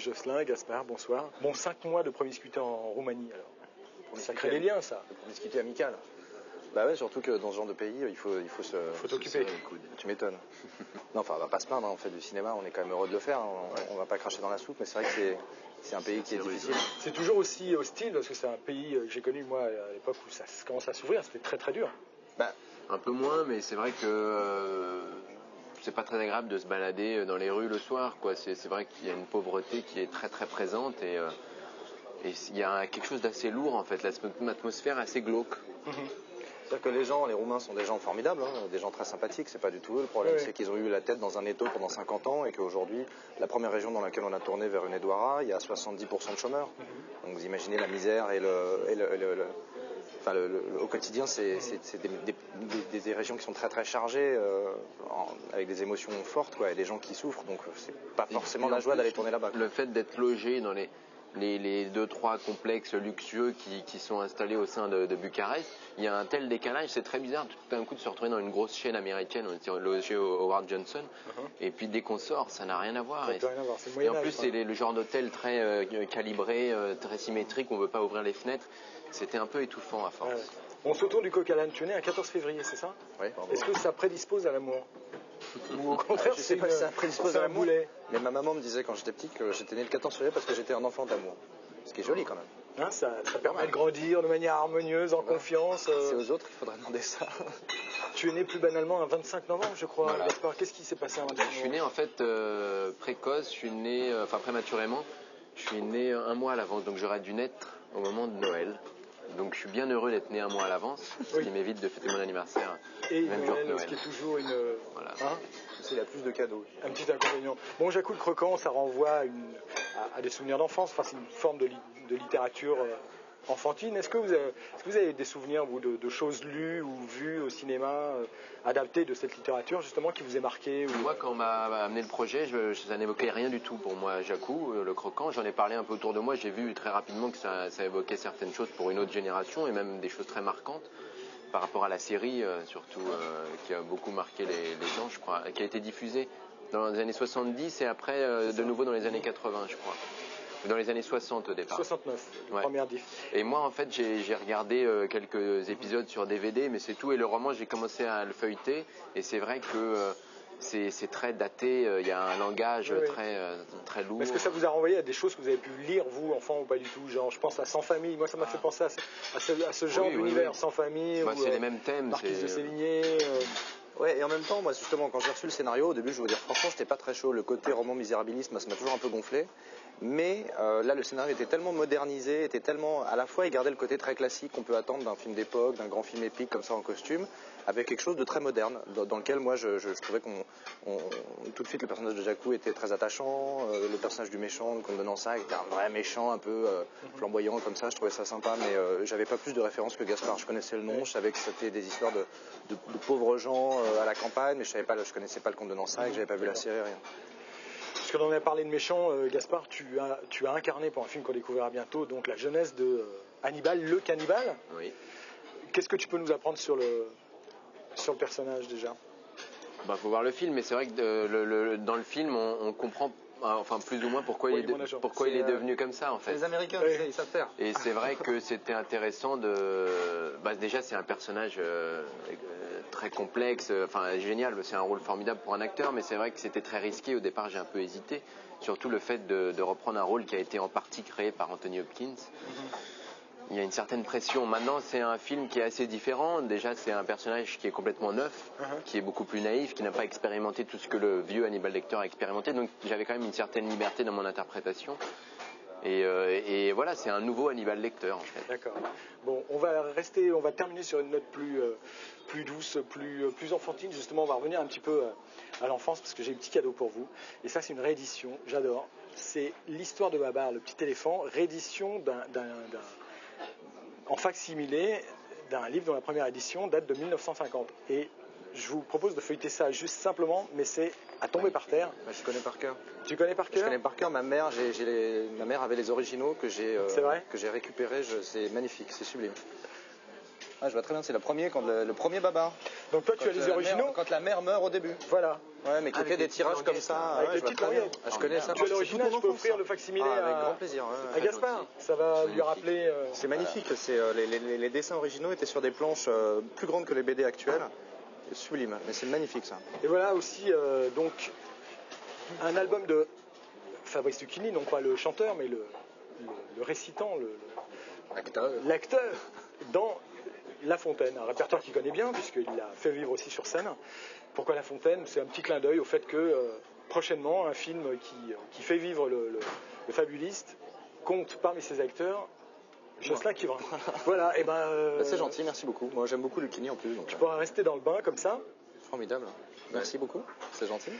Jocelyn, Gaspard, bonsoir. Bon, 5 mois de promiscuité en Roumanie, alors. Ça crée des liens, ça. De promiscuité amicale. Bah ouais, surtout que dans ce genre de pays, il faut Faut t'occuper. Tu m'étonnes. Non, enfin, on va pas se plaindre, hein, on fait du cinéma, on est quand même heureux de le faire, hein, on va pas cracher dans la soupe, mais c'est vrai que c'est un pays qui est difficile. C'est toujours aussi hostile, parce que c'est un pays que j'ai connu, moi, à l'époque où ça commence à s'ouvrir, c'était très très dur. Bah, un peu moins, mais c'est vrai que c'est pas très agréable de se balader dans les rues le soir, quoi. C'est vrai qu'il y a une pauvreté qui est très très présente et il y a quelque chose d'assez lourd, en fait, l'atmosphère assez glauque. C'est-à-dire que les Roumains sont des gens formidables, hein, des gens très sympathiques, c'est pas du tout eux. Le problème, c'est qu'ils ont eu la tête dans un étau pendant 50 ans et qu'aujourd'hui, la première région dans laquelle on a tourné vers une Edouara, il y a 70% de chômeurs. Donc vous imaginez la misère et au quotidien, c'est des régions qui sont très très chargées, avec des émotions fortes, quoi, et des gens qui souffrent, donc c'est pas forcément la joie d'aller tourner là-bas. Le fait d'être logé dans les 2-3 complexes luxueux qui sont installés au sein de Bucarest, il y a un tel décalage, c'est très bizarre tout d'un coup de se retrouver dans une grosse chaîne américaine, on était logé au Howard Johnson, et puis dès qu'on sort, ça n'a rien à voir. Et en plus, c'est le genre d'hôtel très calibré, très symétrique, on ne veut pas ouvrir les fenêtres, c'était un peu étouffant à force. Ouais. On se retourne du coq à l'âne, tu es né un 14 février, c'est ça? Oui. Est-ce que ça prédispose à l'amour? Ou au contraire, je sais pas si ça prédispose à l'amour, boulet. Mais ma maman me disait quand j'étais petit que j'étais né le 14 février parce que j'étais un enfant d'amour. Ce qui est joli quand même. Hein, ça permet de grandir de manière harmonieuse, en confiance. C'est aux autres qu'il faudrait demander ça. Tu es né plus banalement un 25 novembre, je crois. Voilà. Gaspard, qu'est-ce qui s'est passé un 25 novembre? Je suis né en fait précoce, je suis né, prématurément, je suis né un mois à l'avance, donc j'aurais dû naître au moment de Noël. Donc je suis bien heureux d'être né un mois à l'avance, ce qui m'évite de fêter mon anniversaire. Et même jour que Noël, Noël. ce qui est toujours une... Voilà. Hein, Il y a plus de cadeaux. un petit inconvénient. Bon, Jacou le Croquant, ça renvoie à des souvenirs d'enfance, enfin, c'est une forme de littérature enfantine. Est-ce que vous avez des souvenirs, vous, de choses lues ou vues au cinéma, adaptées de cette littérature, justement, qui vous est marqué ou... Moi, quand on m'a amené le projet, ça n'évoquait rien du tout pour moi, Jacou, le Croquant. J'en ai parlé un peu autour de moi, j'ai vu très rapidement que ça évoquait certaines choses pour une autre génération et même des choses très marquantes par rapport à la série, surtout, qui a beaucoup marqué les gens, je crois, qui a été diffusée dans les années 70 et après de nouveau dans les années 80, je crois. Dans les années 60 au départ. 69, Ouais. première diff. Et moi, en fait, j'ai regardé quelques épisodes sur DVD, mais c'est tout. Et le roman, j'ai commencé à le feuilleter. Et c'est vrai que c'est très daté. Il y a un langage très lourd. Mais est-ce que ça vous a renvoyé à des choses que vous avez pu lire, vous, enfant, ou pas du tout? Genre, je pense à Sans famille. Moi, ça m'a fait penser à ce genre d'univers, Sans famille. Bah, c'est les mêmes thèmes. Marquise de Sévigné. Ouais, et en même temps, moi, justement, quand j'ai reçu le scénario, au début, je vais vous dire, franchement, j'étais pas très chaud. Le côté roman misérabilisme, ça m'a toujours un peu gonflé. Mais là, le scénario était tellement modernisé, était tellement, à la fois, il gardait le côté très classique qu'on peut attendre d'un film d'époque, d'un grand film épique comme ça en costume, avec quelque chose de très moderne, dans lequel moi, je trouvais tout de suite, le personnage de Jacou était très attachant, le personnage du méchant, le comte de Nansac, était un vrai méchant, un peu flamboyant comme ça. Je trouvais ça sympa, mais j'avais pas plus de références que Gaspard. Je connaissais le nom, je savais que c'était des histoires de pauvres gens à la campagne, mais je connaissais pas le comte de Nansac, j'avais pas vu la série, rien. Parce que l'on a parlé de méchant, Gaspard, tu as incarné pour un film qu'on découvrira bientôt, donc la jeunesse de Hannibal, le cannibale. Oui. Qu'est-ce que tu peux nous apprendre sur le personnage déjà? Bah, faut voir le film, mais c'est vrai que dans le film, on comprend, enfin plus ou moins pourquoi il est devenu comme ça, en fait. Les Américains, ils savent faire. Et c'est vrai que c'était intéressant déjà, c'est un personnage très complexe, enfin génial, c'est un rôle formidable pour un acteur, mais c'est vrai que c'était très risqué. Au départ, j'ai un peu hésité, surtout le fait de reprendre un rôle qui a été en partie créé par Anthony Hopkins. Il y a une certaine pression. Maintenant, c'est un film qui est assez différent. Déjà, c'est un personnage qui est complètement neuf, qui est beaucoup plus naïf, qui n'a pas expérimenté tout ce que le vieux Hannibal Lecter a expérimenté. Donc, j'avais quand même une certaine liberté dans mon interprétation. Et voilà, c'est un nouveau Hannibal Lecter, en fait. D'accord. Bon, on va terminer sur une note plus douce, plus enfantine. Justement, on va revenir un petit peu à l'enfance parce que j'ai un petit cadeau pour vous. Et ça, c'est une réédition. J'adore. C'est l'histoire de Babar, le petit éléphant, réédition en fac-similé d'un livre dont la première édition date de 1950. Et je vous propose de feuilleter ça juste simplement, mais c'est à tomber par terre. Je connais par cœur. Tu connais par cœur? Je connais par cœur. Ma mère avait les originaux que j'ai récupérés. C'est magnifique, c'est sublime. Ah, je vois très bien, c'est le premier Babar. Donc toi, tu as les originaux. Quand la mère meurt au début. Voilà. Ouais, mais qui était des tirages comme ça. Avec ouais, les je vois petites très bien. languettes. Ah, je connais ça. Tu as l'original, C'est je peux tout mon offrir enfance, le facsimilé ça. Avec grand plaisir. à Gaspard. Ça va lui rappeler. C'est magnifique. Les dessins originaux étaient sur des planches plus grandes que les BD actuelles. C'est sublime, mais c'est magnifique ça. Et voilà aussi donc un album de Fabrice Lucchini, non pas le chanteur, mais le récitant, l'acteur dans La Fontaine, un répertoire qu'il connaît bien puisqu'il l'a fait vivre aussi sur scène. Pourquoi La Fontaine? C'est un petit clin d'œil au fait que prochainement un film qui fait vivre le fabuliste compte parmi ses acteurs Jocelyn Quivrin. Voilà, et c'est gentil, merci beaucoup. Moi j'aime beaucoup Lucchini en plus. Donc, tu pourras rester dans le bain comme ça. formidable. Merci beaucoup, c'est gentil.